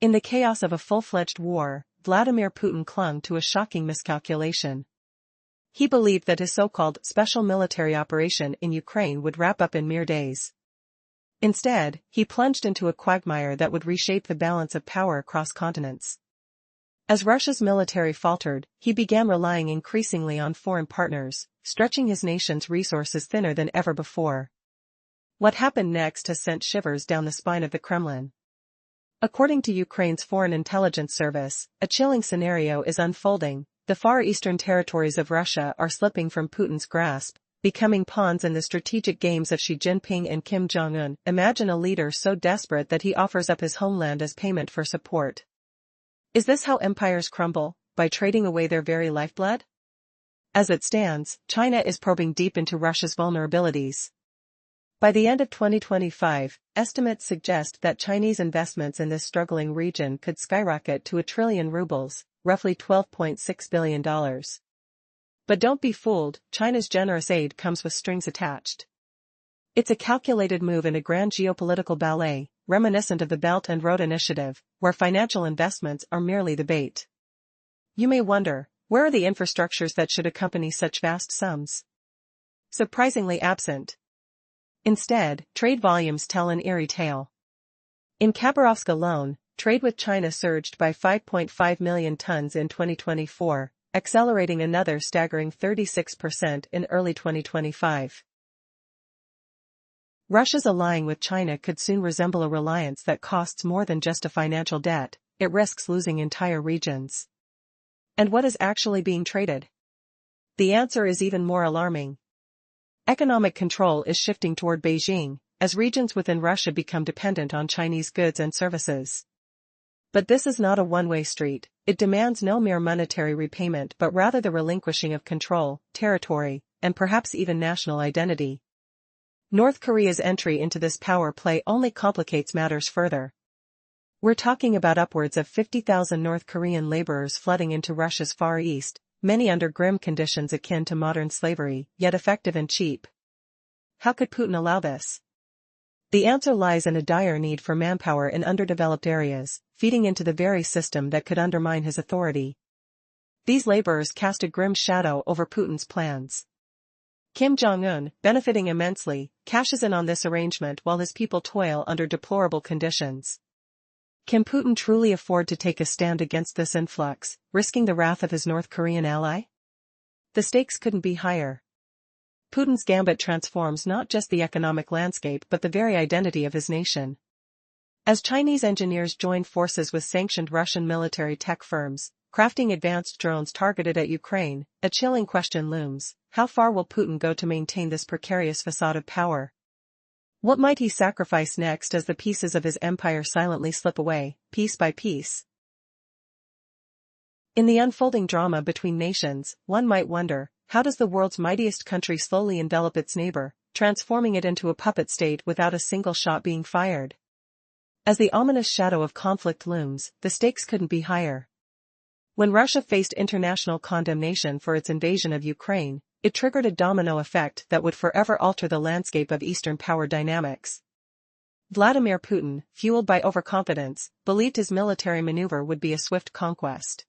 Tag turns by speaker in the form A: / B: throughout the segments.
A: In the chaos of a full-fledged war, Vladimir Putin clung to a shocking miscalculation. He believed that his so-called special military operation in Ukraine would wrap up in mere days. Instead, he plunged into a quagmire that would reshape the balance of power across continents. As Russia's military faltered, he began relying increasingly on foreign partners, stretching his nation's resources thinner than ever before. What happened next has sent shivers down the spine of the Kremlin. According to Ukraine's Foreign Intelligence Service, a chilling scenario is unfolding. The far eastern territories of Russia are slipping from Putin's grasp, becoming pawns in the strategic games of Xi Jinping and Kim Jong-un. Imagine a leader so desperate that he offers up his homeland as payment for support. Is this how empires crumble, by trading away their very lifeblood? As it stands, China is probing deep into Russia's vulnerabilities. By the end of 2025, estimates suggest that Chinese investments in this struggling region could skyrocket to 1 trillion rubles, roughly $12.6 billion. But don't be fooled, China's generous aid comes with strings attached. It's a calculated move in a grand geopolitical ballet, reminiscent of the Belt and Road Initiative, where financial investments are merely the bait. You may wonder, where are the infrastructures that should accompany such vast sums? Surprisingly absent. Instead, trade volumes tell an eerie tale. In Khabarovsk alone, trade with China surged by 5.5 million tons in 2024, accelerating another staggering 36% in early 2025. Russia's allying with China could soon resemble a reliance that costs more than just a financial debt. It risks losing entire regions. And what is actually being traded? The answer is even more alarming. Economic control is shifting toward Beijing, as regions within Russia become dependent on Chinese goods and services. But this is not a one-way street. It demands no mere monetary repayment but rather the relinquishing of control, territory, and perhaps even national identity. North Korea's entry into this power play only complicates matters further. We're talking about upwards of 50,000 North Korean laborers flooding into Russia's Far East, many under grim conditions akin to modern slavery, yet effective and cheap. How could Putin allow this? The answer lies in a dire need for manpower in underdeveloped areas, feeding into the very system that could undermine his authority. These laborers cast a grim shadow over Putin's plans. Kim Jong-un, benefiting immensely, cashes in on this arrangement while his people toil under deplorable conditions. Can Putin truly afford to take a stand against this influx, risking the wrath of his North Korean ally? The stakes couldn't be higher. Putin's gambit transforms not just the economic landscape but the very identity of his nation. As Chinese engineers join forces with sanctioned Russian military tech firms, crafting advanced drones targeted at Ukraine, a chilling question looms: how far will Putin go to maintain this precarious facade of power? What might he sacrifice next as the pieces of his empire silently slip away, piece by piece? In the unfolding drama between nations, one might wonder, how does the world's mightiest country slowly envelop its neighbor, transforming it into a puppet state without a single shot being fired? As the ominous shadow of conflict looms, the stakes couldn't be higher. When Russia faced international condemnation for its invasion of Ukraine, it triggered a domino effect that would forever alter the landscape of Eastern power dynamics. Vladimir Putin, fueled by overconfidence, believed his military maneuver would be a swift conquest.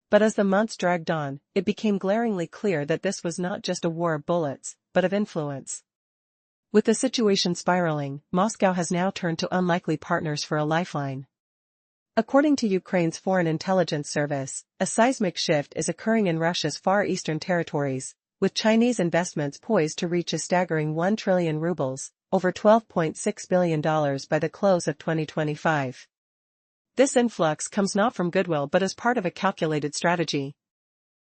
A: But as the months dragged on, it became glaringly clear that this was not just a war of bullets, but of influence. With the situation spiraling, Moscow has now turned to unlikely partners for a lifeline. According to Ukraine's Foreign Intelligence Service, a seismic shift is occurring in Russia's far eastern territories, with Chinese investments poised to reach a staggering 1 trillion rubles, over $12.6 billion by the close of 2025. This influx comes not from goodwill but as part of a calculated strategy.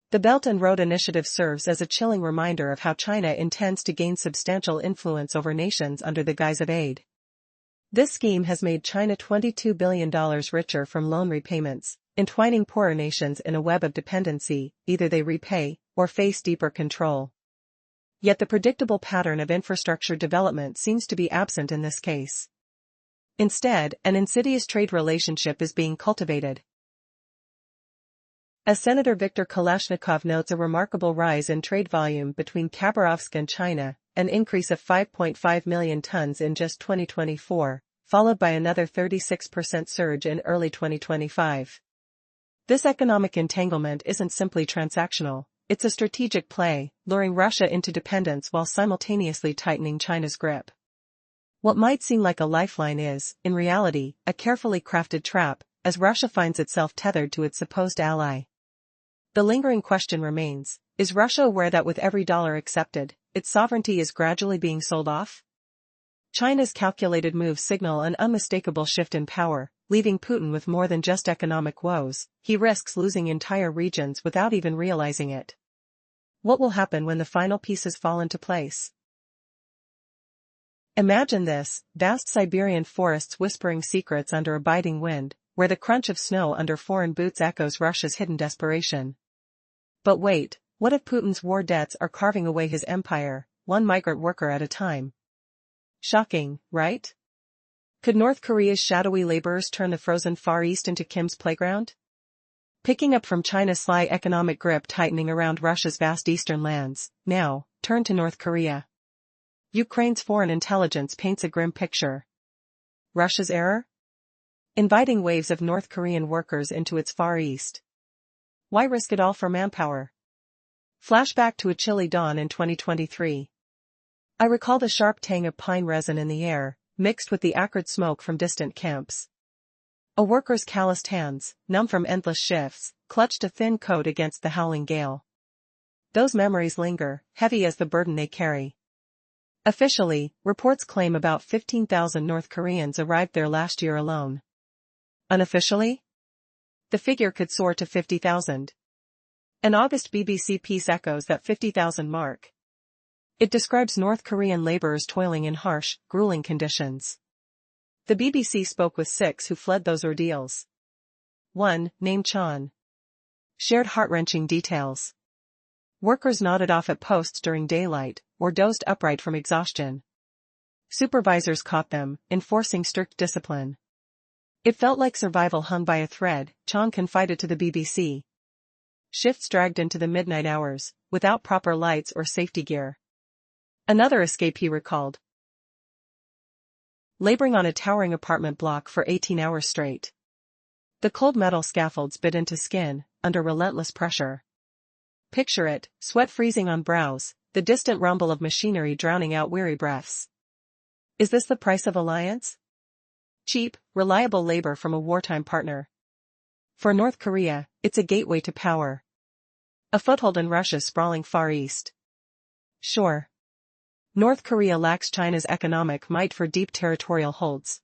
A: The Belt and Road Initiative serves as a chilling reminder of how China intends to gain substantial influence over nations under the guise of aid. This scheme has made China $22 billion richer from loan repayments, entwining poorer nations in a web of dependency. Either they repay, or face deeper control. Yet the predictable pattern of infrastructure development seems to be absent in this case. Instead, an insidious trade relationship is being cultivated. As Senator Viktor Kalashnikov notes, a remarkable rise in trade volume between Khabarovsk and China, an increase of 5.5 million tons in just 2024, followed by another 36% surge in early 2025. This economic entanglement isn't simply transactional, it's a strategic play, luring Russia into dependence while simultaneously tightening China's grip. What might seem like a lifeline is, in reality, a carefully crafted trap, as Russia finds itself tethered to its supposed ally. The lingering question remains, is Russia aware that with every dollar accepted, its sovereignty is gradually being sold off? China's calculated moves signal an unmistakable shift in power, leaving Putin with more than just economic woes. He risks losing entire regions without even realizing it. What will happen when the final pieces fall into place? Imagine this, vast Siberian forests whispering secrets under a biting wind, where the crunch of snow under foreign boots echoes Russia's hidden desperation. But wait, what if Putin's war debts are carving away his empire, one migrant worker at a time? Shocking, right? Could North Korea's shadowy laborers turn the frozen Far East into Kim's playground? Picking up from China's sly economic grip tightening around Russia's vast eastern lands, now, turn to North Korea. Ukraine's foreign intelligence paints a grim picture. Russia's error? Inviting waves of North Korean workers into its Far East. Why risk it all for manpower? Flashback to a chilly dawn in 2023. I recall the sharp tang of pine resin in the air, mixed with the acrid smoke from distant camps. A worker's calloused hands, numb from endless shifts, clutched a thin coat against the howling gale. Those memories linger, heavy as the burden they carry. Officially, reports claim about 15,000 North Koreans arrived there last year alone. Unofficially? The figure could soar to 50,000. An August BBC piece echoes that 50,000 mark. It describes North Korean laborers toiling in harsh, grueling conditions. The BBC spoke with 6 who fled those ordeals. One, named Chan, shared heart-wrenching details. Workers nodded off at posts during daylight, or dozed upright from exhaustion. Supervisors caught them, enforcing strict discipline. It felt like survival hung by a thread, Chan confided to the BBC. Shifts dragged into the midnight hours, without proper lights or safety gear. Another escape he recalled. Laboring on a towering apartment block for 18 hours straight. The cold metal scaffolds bit into skin, under relentless pressure. Picture it, sweat freezing on brows, the distant rumble of machinery drowning out weary breaths. Is this the price of alliance? Cheap, reliable labor from a wartime partner. For North Korea, it's a gateway to power. A foothold in Russia's sprawling Far East. Sure. North Korea lacks China's economic might for deep territorial holds.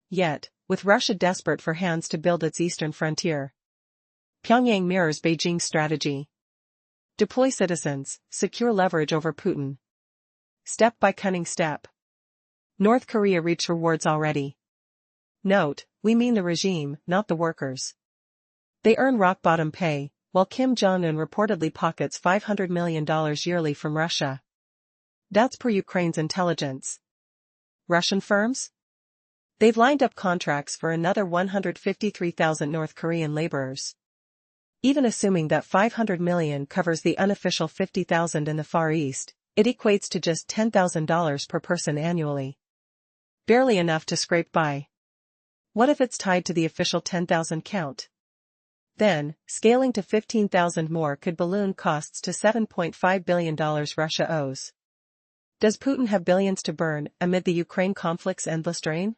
A: Yet, with Russia desperate for hands to build its eastern frontier, Pyongyang mirrors Beijing's strategy. Deploy citizens, secure leverage over Putin. Step by cunning step. North Korea reaps rewards already. Note, we mean the regime, not the workers. They earn rock-bottom pay, while Kim Jong-un reportedly pockets $500 million yearly from Russia. That's per Ukraine's intelligence. Russian firms? They've lined up contracts for another 153,000 North Korean laborers. Even assuming that $500 million covers the unofficial 50,000 in the Far East, it equates to just $10,000 per person annually. Barely enough to scrape by. What if it's tied to the official 10,000 count? Then, scaling to 15,000 more could balloon costs to $7.5 billion Russia owes. Does Putin have billions to burn amid the Ukraine conflict's endless drain?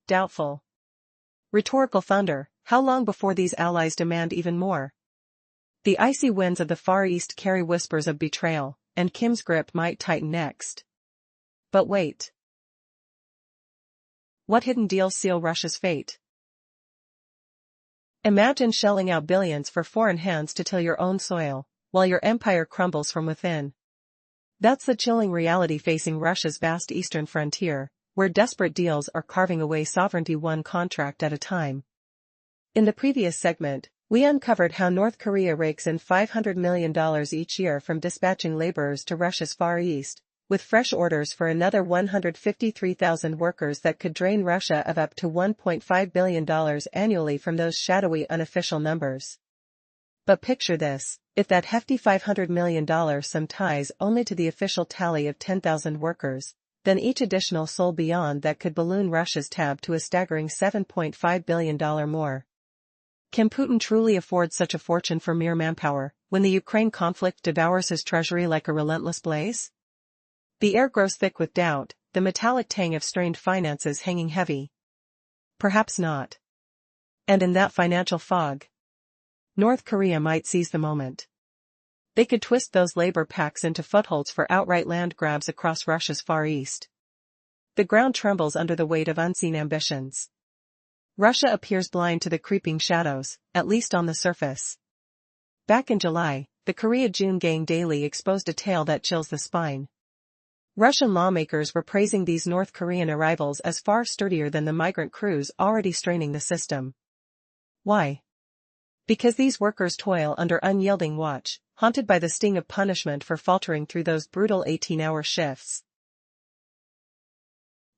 A: Doubtful. Rhetorical thunder, how long before these allies demand even more? The icy winds of the Far East carry whispers of betrayal, and Kim's grip might tighten next. But wait. What hidden deals seal Russia's fate? Imagine shelling out billions for foreign hands to till your own soil, while your empire crumbles from within. That's the chilling reality facing Russia's vast eastern frontier, where desperate deals are carving away sovereignty one contract at a time. In the previous segment, we uncovered how North Korea rakes in $500 million each year from dispatching laborers to Russia's Far East, with fresh orders for another 153,000 workers that could drain Russia of up to $1.5 billion annually from those shadowy unofficial numbers. But picture this, if that hefty $500 million sum ties only to the official tally of 10,000 workers, then each additional sol beyond that could balloon Russia's tab to a staggering $7.5 billion more. Can Putin truly afford such a fortune for mere manpower, when the Ukraine conflict devours his treasury like a relentless blaze? The air grows thick with doubt, the metallic tang of strained finances hanging heavy. Perhaps not. And in that financial fog, North Korea might seize the moment. They could twist those labor pacts into footholds for outright land grabs across Russia's Far East. The ground trembles under the weight of unseen ambitions. Russia appears blind to the creeping shadows, at least on the surface. Back in July, the Korea-June Gang Daily exposed a tale that chills the spine. Russian lawmakers were praising these North Korean arrivals as far sturdier than the migrant crews already straining the system. Why? Because these workers toil under unyielding watch, haunted by the sting of punishment for faltering through those brutal 18-hour shifts.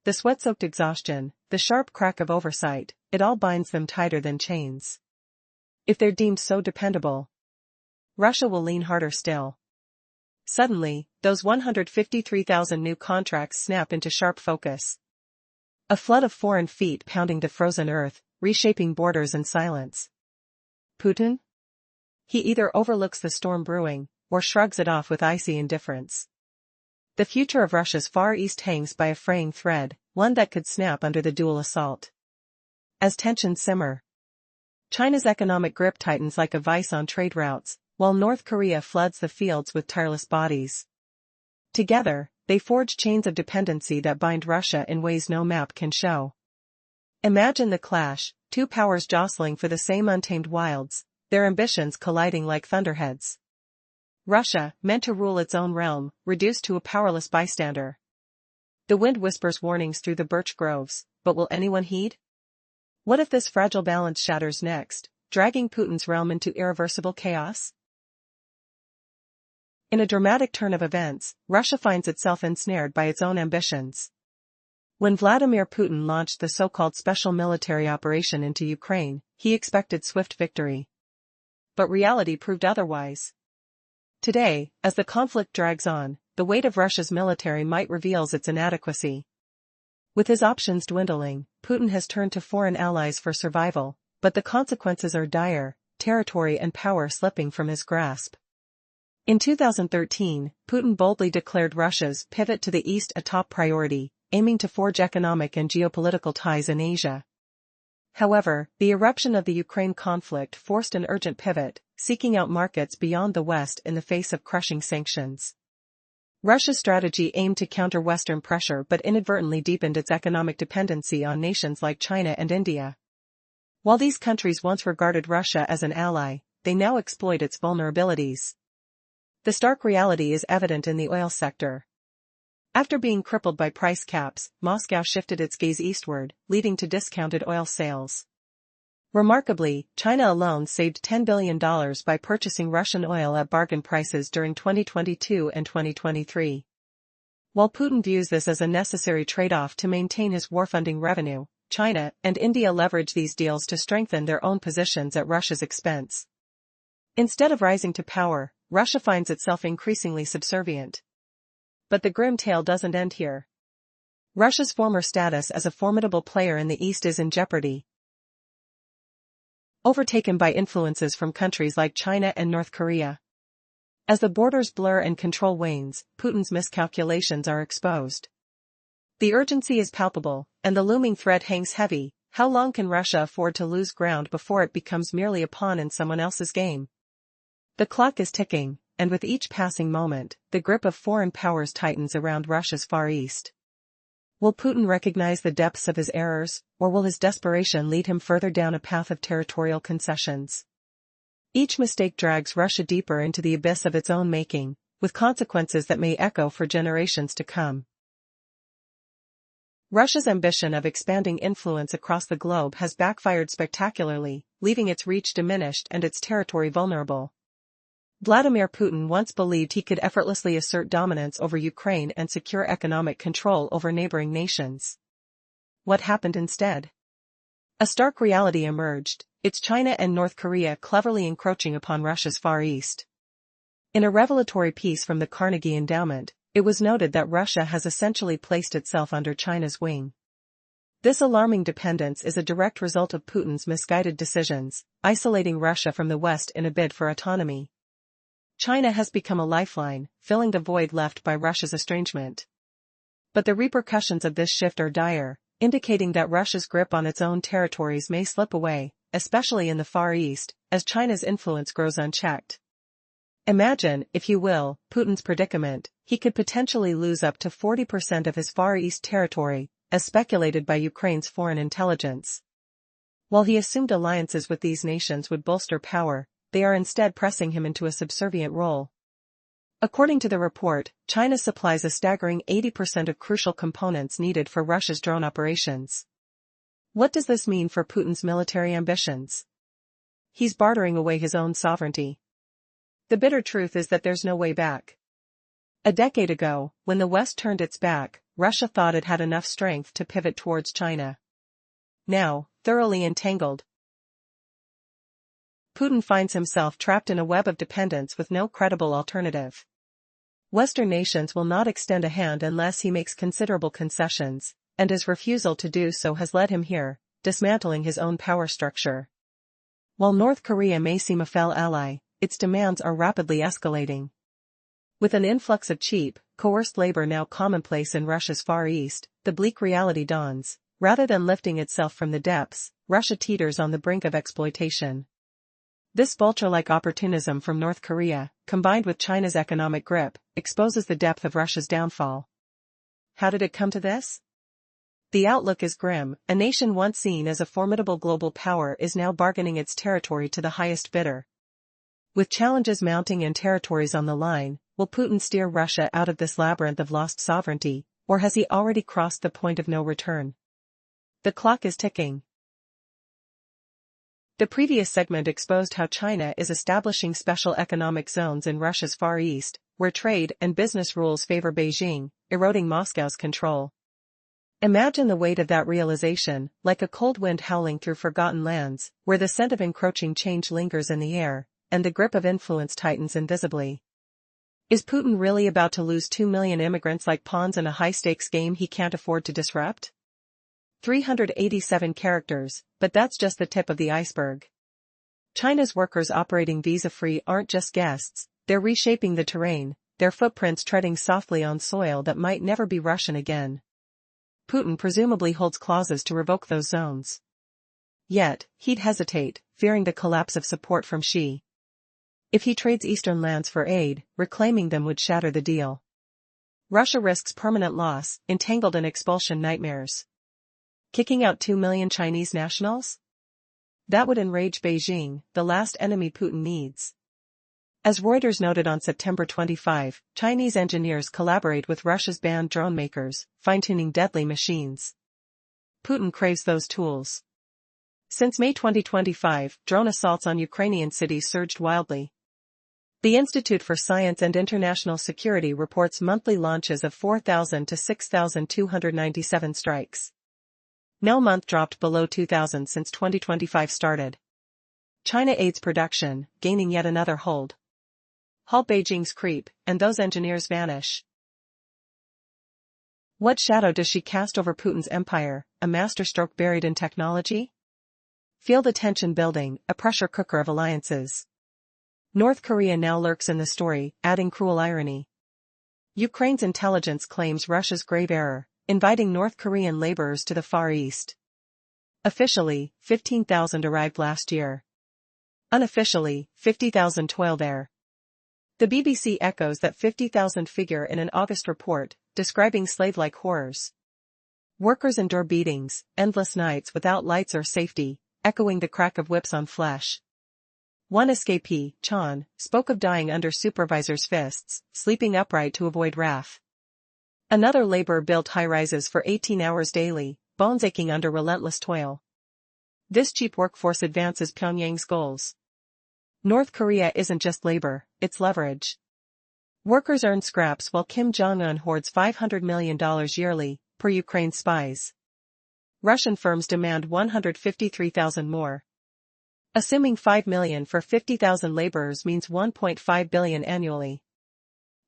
A: The sweat-soaked exhaustion, the sharp crack of oversight, it all binds them tighter than chains. If they're deemed so dependable, Russia will lean harder still. Suddenly, those 153,000 new contracts snap into sharp focus. A flood of foreign feet pounding the frozen earth, reshaping borders in silence. Putin? He either overlooks the storm brewing, or shrugs it off with icy indifference. The future of Russia's Far East hangs by a fraying thread, one that could snap under the dual assault. As tensions simmer, China's economic grip tightens like a vice on trade routes, while North Korea floods the fields with tireless bodies. Together, they forge chains of dependency that bind Russia in ways no map can show. Imagine the clash, two powers jostling for the same untamed wilds, their ambitions colliding like thunderheads. Russia, meant to rule its own realm, reduced to a powerless bystander. The wind whispers warnings through the birch groves, but will anyone heed? What if this fragile balance shatters next, dragging Putin's realm into irreversible chaos? In a dramatic turn of events, Russia finds itself ensnared by its own ambitions. When Vladimir Putin launched the so-called special military operation into Ukraine, he expected swift victory. But reality proved otherwise. Today, as the conflict drags on, the weight of Russia's military might reveals its inadequacy. With his options dwindling, Putin has turned to foreign allies for survival, but the consequences are dire, territory and power slipping from his grasp. In 2013, Putin boldly declared Russia's pivot to the east a top priority, aiming to forge economic and geopolitical ties in Asia. However, the eruption of the Ukraine conflict forced an urgent pivot, seeking out markets beyond the West in the face of crushing sanctions. Russia's strategy aimed to counter Western pressure but inadvertently deepened its economic dependency on nations like China and India. While these countries once regarded Russia as an ally, they now exploit its vulnerabilities. The stark reality is evident in the oil sector. After being crippled by price caps, Moscow shifted its gaze eastward, leading to discounted oil sales. Remarkably, China alone saved $10 billion by purchasing Russian oil at bargain prices during 2022 and 2023. While Putin views this as a necessary trade-off to maintain his war-funding revenue, China and India leverage these deals to strengthen their own positions at Russia's expense. Instead of rising to power, Russia finds itself increasingly subservient. But the grim tale doesn't end here. Russia's former status as a formidable player in the East is in jeopardy. Overtaken by influences from countries like China and North Korea. As the borders blur and control wanes, Putin's miscalculations are exposed. The urgency is palpable, and the looming threat hangs heavy. How long can Russia afford to lose ground before it becomes merely a pawn in someone else's game? The clock is ticking, and with each passing moment, the grip of foreign powers tightens around Russia's Far East. Will Putin recognize the depths of his errors, or will his desperation lead him further down a path of territorial concessions? Each mistake drags Russia deeper into the abyss of its own making, with consequences that may echo for generations to come. Russia's ambition of expanding influence across the globe has backfired spectacularly, leaving its reach diminished and its territory vulnerable. Vladimir Putin once believed he could effortlessly assert dominance over Ukraine and secure economic control over neighboring nations. What happened instead? A stark reality emerged. It's China and North Korea cleverly encroaching upon Russia's Far East. In a revelatory piece from the Carnegie Endowment, it it was noted that Russia has essentially placed itself under China's wing. This alarming dependence is a direct result of Putin's misguided decisions, isolating Russia from the West in a bid for autonomy. China has become a lifeline, filling the void left by Russia's estrangement. But the repercussions of this shift are dire, indicating that Russia's grip on its own territories may slip away, especially in the Far East, as China's influence grows unchecked. Imagine, if you will, Putin's predicament. He could potentially lose up to 40% of his Far East territory, as speculated by Ukraine's foreign intelligence. While he assumed alliances with these nations would bolster power, they are instead pressing him into a subservient role. According to the report, China supplies a staggering 80% of crucial components needed for Russia's drone operations. What does this mean for Putin's military ambitions? He's bartering away his own sovereignty. The bitter truth is that there's no way back. A decade ago, when the West turned its back, Russia thought it had enough strength to pivot towards China. Now, thoroughly entangled, Putin finds himself trapped in a web of dependence with no credible alternative. Western nations will not extend a hand unless he makes considerable concessions, and his refusal to do so has led him here, dismantling his own power structure. While North Korea may seem a fell ally, its demands are rapidly escalating. With an influx of cheap, coerced labor now commonplace in Russia's Far East, the bleak reality dawns. Rather than lifting itself from the depths, Russia teeters on the brink of exploitation. This vulture-like opportunism from North Korea, combined with China's economic grip, exposes the depth of Russia's downfall. How did it come to this? The outlook is grim. A nation once seen as a formidable global power is now bargaining its territory to the highest bidder. With challenges mounting and territories on the line, will Putin steer Russia out of this labyrinth of lost sovereignty, or has he already crossed the point of no return? The clock is ticking. The previous segment exposed how China is establishing special economic zones in Russia's Far East, where trade and business rules favor Beijing, eroding Moscow's control. Imagine the weight of that realization, like a cold wind howling through forgotten lands, where the scent of encroaching change lingers in the air, and the grip of influence tightens invisibly. Is Putin really about to lose 2 million immigrants like pawns in a high-stakes game he can't afford to disrupt? 387 characters, but that's just the tip of the iceberg. China's workers operating visa-free aren't just guests, they're reshaping the terrain, their footprints treading softly on soil that might never be Russian again. Putin presumably holds clauses to revoke those zones. Yet, he'd hesitate, fearing the collapse of support from Xi. If he trades eastern lands for aid, reclaiming them would shatter the deal. Russia risks permanent loss, entangled in expulsion nightmares. Kicking out 2 million Chinese nationals? That would enrage Beijing, the last enemy Putin needs. As Reuters noted on September 25, Chinese engineers collaborate with Russia's banned drone makers, fine-tuning deadly machines. Putin craves those tools. Since May 2025, drone assaults on Ukrainian cities surged wildly. The Institute for Science and International Security reports monthly launches of 4,000 to 6,297 strikes. No month dropped below 2,000 since 2025 started. China aids production, gaining yet another hold. Halt Beijing's creep, and those engineers vanish. What shadow does she cast over Putin's empire, a masterstroke buried in technology? Feel the tension building, a pressure cooker of alliances. North Korea now lurks in the story, adding cruel irony. Ukraine's intelligence claims Russia's grave error, inviting North Korean laborers to the Far East. Officially, 15,000 arrived last year. Unofficially, 50,000 toil there. The BBC echoes that 50,000 figure in an August report, describing slave-like horrors. Workers endure beatings, endless nights without lights or safety, echoing the crack of whips on flesh. One escapee, Chan, spoke of dying under supervisors' fists, sleeping upright to avoid wrath. Another laborer built high-rises for 18 hours daily, bones aching under relentless toil. This cheap workforce advances Pyongyang's goals. North Korea isn't just labor, it's leverage. Workers earn scraps while Kim Jong-un hoards $500 million yearly, per Ukraine's spies. Russian firms demand 153,000 more. Assuming 5 million for 50,000 laborers means 1.5 billion annually.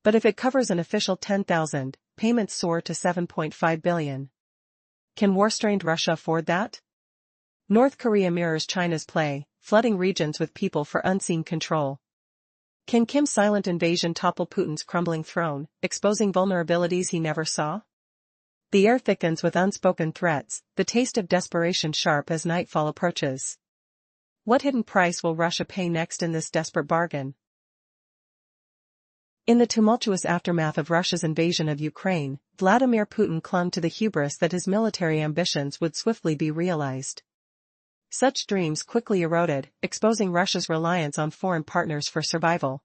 A: But if it covers an official 10,000, payments soar to 7.5 billion. Can war-strained Russia afford that? North Korea mirrors China's play, flooding regions with people for unseen control. Can Kim's silent invasion topple Putin's crumbling throne, exposing vulnerabilities he never saw? The air thickens with unspoken threats, the taste of desperation sharp as nightfall approaches. What hidden price will Russia pay next in this desperate bargain? In the tumultuous aftermath of Russia's invasion of Ukraine, Vladimir Putin clung to the hubris that his military ambitions would swiftly be realized. Such dreams quickly eroded, exposing Russia's reliance on foreign partners for survival.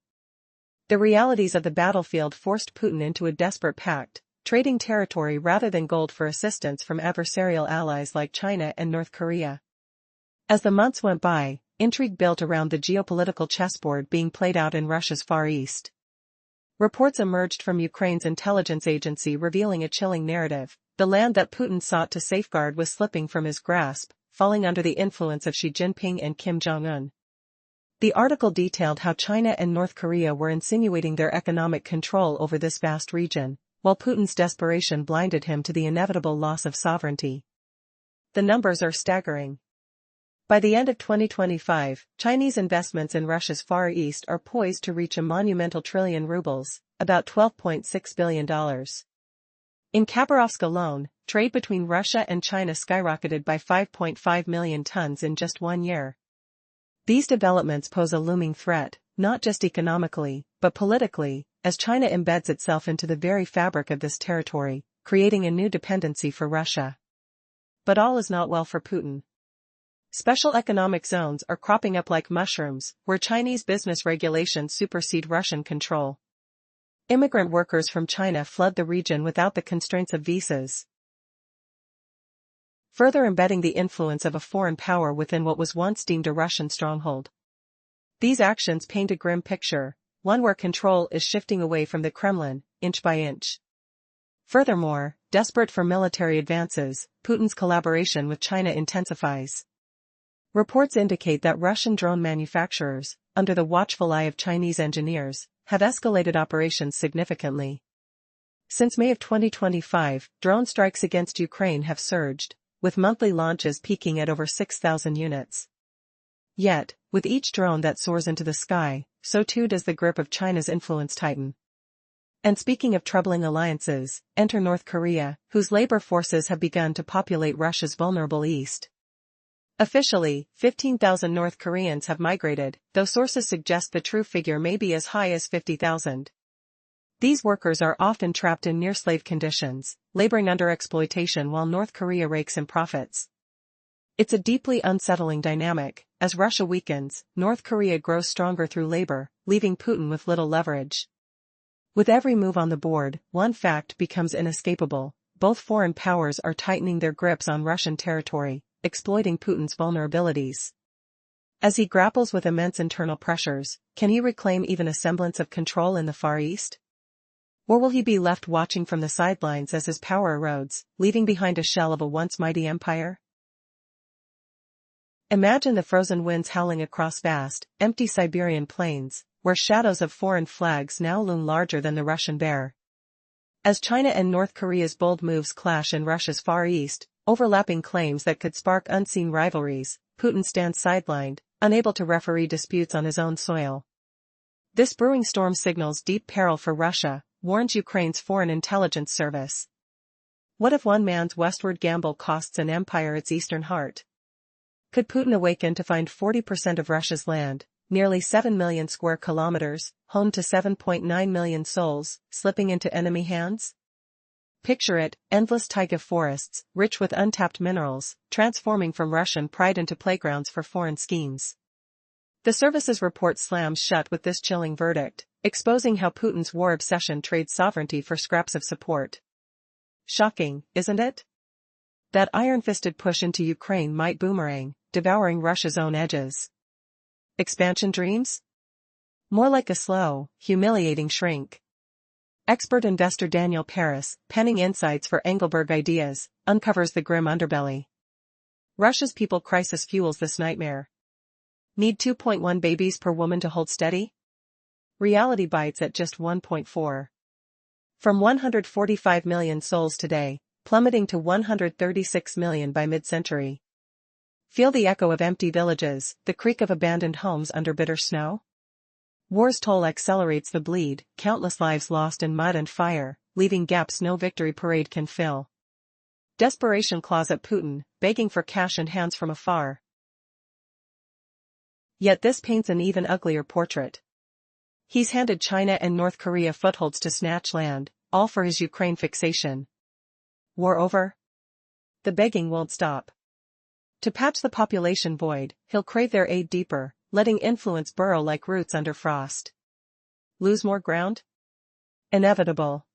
A: The realities of the battlefield forced Putin into a desperate pact, trading territory rather than gold for assistance from adversarial allies like China and North Korea. As the months went by, intrigue built around the geopolitical chessboard being played out in Russia's Far East. Reports emerged from Ukraine's intelligence agency revealing a chilling narrative. The land that Putin sought to safeguard was slipping from his grasp, falling under the influence of Xi Jinping and Kim Jong-un. The article detailed how China and North Korea were insinuating their economic control over this vast region, while Putin's desperation blinded him to the inevitable loss of sovereignty. The numbers are staggering. By the end of 2025, Chinese investments in Russia's Far East are poised to reach a monumental trillion rubles, about $12.6 billion. In Khabarovsk alone, trade between Russia and China skyrocketed by 5.5 million tons in just 1 year. These developments pose a looming threat, not just economically, but politically, as China embeds itself into the very fabric of this territory, creating a new dependency for Russia. But all is not well for Putin. Special economic zones are cropping up like mushrooms, where Chinese business regulations supersede Russian control. Immigrant workers from China flood the region without the constraints of visas, further embedding the influence of a foreign power within what was once deemed a Russian stronghold. These actions paint a grim picture, one where control is shifting away from the Kremlin, inch by inch. Furthermore, desperate for military advances, Putin's collaboration with China intensifies. Reports indicate that Russian drone manufacturers, under the watchful eye of Chinese engineers, have escalated operations significantly. Since May of 2025, drone strikes against Ukraine have surged, with monthly launches peaking at over 6,000 units. Yet, with each drone that soars into the sky, so too does the grip of China's influence tighten. And speaking of troubling alliances, enter North Korea, whose labor forces have begun to populate Russia's vulnerable east. Officially, 15,000 North Koreans have migrated, though sources suggest the true figure may be as high as 50,000. These workers are often trapped in near-slave conditions, laboring under exploitation while North Korea rakes in profits. It's a deeply unsettling dynamic. As Russia weakens, North Korea grows stronger through labor, leaving Putin with little leverage. With every move on the board, one fact becomes inescapable: both foreign powers are tightening their grips on Russian territory, exploiting Putin's vulnerabilities. As he grapples with immense internal pressures, can he reclaim even a semblance of control in the Far East? Or will he be left watching from the sidelines as his power erodes, leaving behind a shell of a once mighty empire? Imagine the frozen winds howling across vast, empty Siberian plains, where shadows of foreign flags now loom larger than the Russian bear. As China and North Korea's bold moves clash in Russia's Far East, overlapping claims that could spark unseen rivalries, Putin stands sidelined, unable to referee disputes on his own soil. This brewing storm signals deep peril for Russia, warns Ukraine's Foreign Intelligence Service. What if one man's westward gamble costs an empire its eastern heart? Could Putin awaken to find 40% of Russia's land, nearly 7 million square kilometers, home to 7.9 million souls, slipping into enemy hands? Picture it: endless taiga forests, rich with untapped minerals, transforming from Russian pride into playgrounds for foreign schemes. The service's report slams shut with this chilling verdict, exposing how Putin's war obsession trades sovereignty for scraps of support. Shocking, isn't it? That iron-fisted push into Ukraine might boomerang, devouring Russia's own edges. Expansion dreams? More like a slow, humiliating shrink. Expert investor Daniel Paris, penning insights for Engelberg Ideas, uncovers the grim underbelly. Russia's people crisis fuels this nightmare. Need 2.1 babies per woman to hold steady? Reality bites at just 1.4. From 145 million souls today, plummeting to 136 million by mid-century. Feel the echo of empty villages, the creak of abandoned homes under bitter snow? War's toll accelerates the bleed, countless lives lost in mud and fire, leaving gaps no victory parade can fill. Desperation claws at Putin, begging for cash and hands from afar. Yet this paints an even uglier portrait. He's handed China and North Korea footholds to snatch land, all for his Ukraine fixation. War over? The begging won't stop. To patch the population void, he'll crave their aid deeper, letting influence burrow like roots under frost. Lose more ground? Inevitable.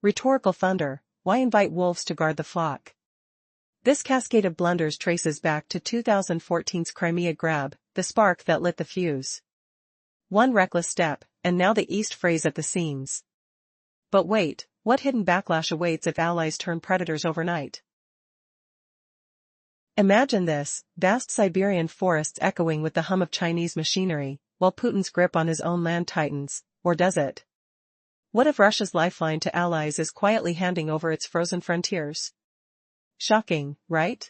A: Rhetorical thunder, why invite wolves to guard the flock? This cascade of blunders traces back to 2014's Crimea grab, the spark that lit the fuse. One reckless step, and now the East frays at the seams. But wait, what hidden backlash awaits if allies turn predators overnight? Imagine this, vast Siberian forests echoing with the hum of Chinese machinery, while Putin's grip on his own land tightens, or does it? What if Russia's lifeline to allies is quietly handing over its frozen frontiers? Shocking, right?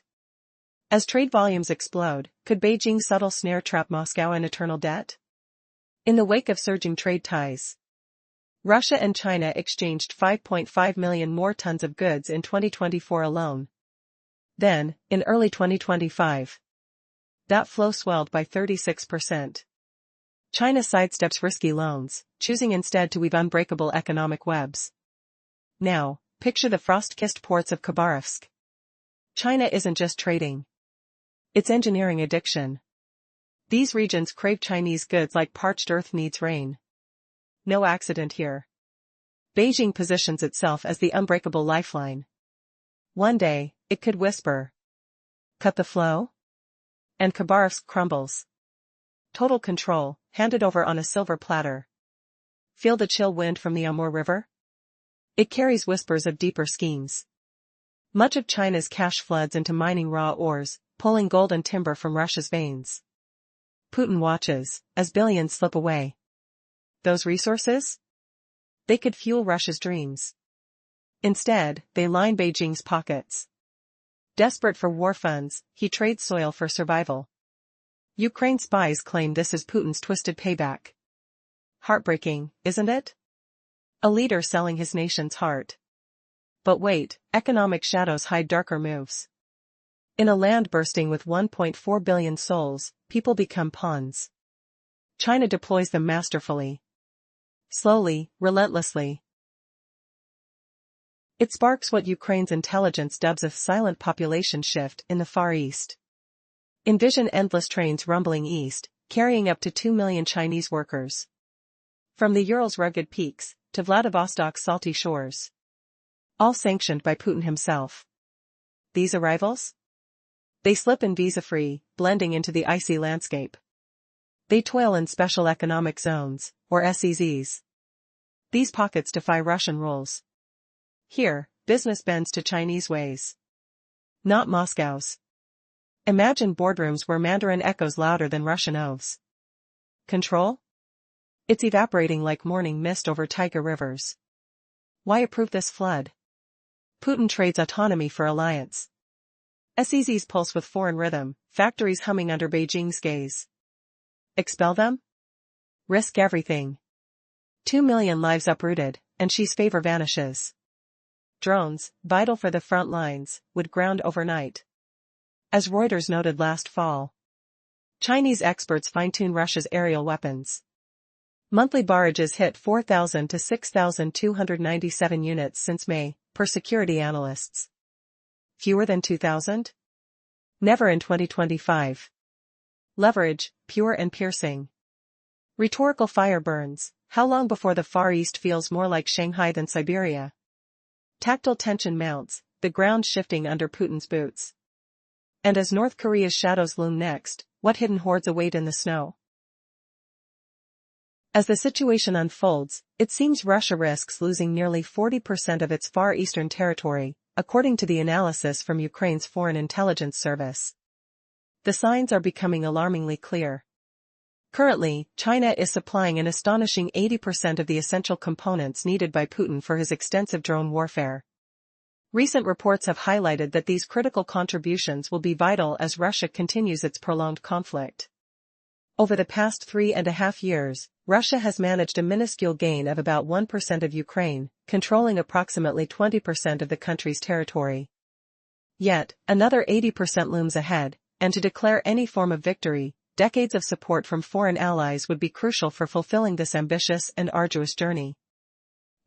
A: As trade volumes explode, could Beijing's subtle snare trap Moscow in eternal debt? In the wake of surging trade ties, Russia and China exchanged 5.5 million more tons of goods in 2024 alone. Then, in early 2025, that flow swelled by 36%. China sidesteps risky loans, choosing instead to weave unbreakable economic webs. Now, picture the frost-kissed ports of Khabarovsk. China isn't just trading. It's engineering addiction. These regions crave Chinese goods like parched earth needs rain. No accident here. Beijing positions itself as the unbreakable lifeline. One day, it could whisper, "Cut the flow?" And Khabarovsk crumbles. Total control, handed over on a silver platter. Feel the chill wind from the Amur River? It carries whispers of deeper schemes. Much of China's cash floods into mining raw ores, pulling gold and timber from Russia's veins. Putin watches, as billions slip away. Those resources? They could fuel Russia's dreams. Instead, they line Beijing's pockets. Desperate for war funds, he trades soil for survival. Ukraine spies claim this is Putin's twisted payback. Heartbreaking, isn't it? A leader selling his nation's heart. But wait, economic shadows hide darker moves. In a land bursting with 1.4 billion souls, people become pawns. China deploys them masterfully. Slowly, relentlessly. It sparks what Ukraine's intelligence dubs a silent population shift in the Far East. Envision endless trains rumbling east, carrying up to 2 million Chinese workers. From the Urals' rugged peaks, to Vladivostok's salty shores. All sanctioned by Putin himself. These arrivals? They slip in visa-free, blending into the icy landscape. They toil in special economic zones, or SEZs. These pockets defy Russian rules. Here, business bends to Chinese ways. Not Moscow's. Imagine boardrooms where Mandarin echoes louder than Russian oaths. Control? It's evaporating like morning mist over Tiger rivers. Why approve this flood? Putin trades autonomy for alliance. SEZs pulse with foreign rhythm, factories humming under Beijing's gaze. Expel them? Risk everything. 2 million lives uprooted, and Xi's favor vanishes. Drones, vital for the front lines, would ground overnight. As Reuters noted last fall, Chinese experts fine-tune Russia's aerial weapons. Monthly barrages hit 4,000 to 6,297 units since May, per security analysts. Fewer than 2,000? Never in 2025. Leverage, pure and piercing. Rhetorical fire burns, how long before the Far East feels more like Shanghai than Siberia? Tactile tension mounts, the ground shifting under Putin's boots. And as North Korea's shadows loom next, what hidden hordes await in the snow? As the situation unfolds, it seems Russia risks losing nearly 40% of its far eastern territory, according to the analysis from Ukraine's Foreign Intelligence Service. The signs are becoming alarmingly clear. Currently, China is supplying an astonishing 80% of the essential components needed by Putin for his extensive drone warfare. Recent reports have highlighted that these critical contributions will be vital as Russia continues its prolonged conflict. Over the past 3.5 years, Russia has managed a minuscule gain of about 1% of Ukraine, controlling approximately 20% of the country's territory. Yet, another 80% looms ahead, and to declare any form of victory, decades of support from foreign allies would be crucial for fulfilling this ambitious and arduous journey.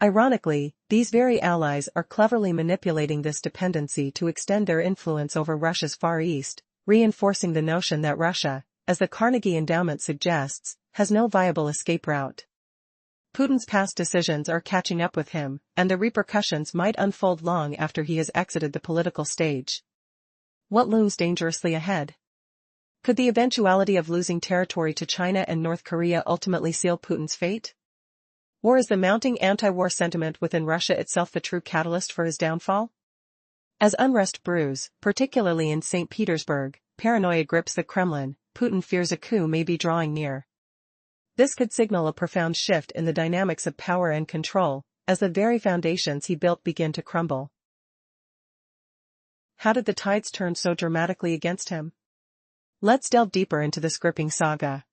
A: Ironically, these very allies are cleverly manipulating this dependency to extend their influence over Russia's Far East, reinforcing the notion that Russia, as the Carnegie Endowment suggests, has no viable escape route. Putin's past decisions are catching up with him, and the repercussions might unfold long after he has exited the political stage. What looms dangerously ahead? Could the eventuality of losing territory to China and North Korea ultimately seal Putin's fate? Or is the mounting anti-war sentiment within Russia itself the true catalyst for his downfall? As unrest brews, particularly in St. Petersburg, paranoia grips the Kremlin, Putin fears a coup may be drawing near. This could signal a profound shift in the dynamics of power and control, as the very foundations he built begin to crumble. How did the tides turn so dramatically against him? Let's delve deeper into this gripping saga.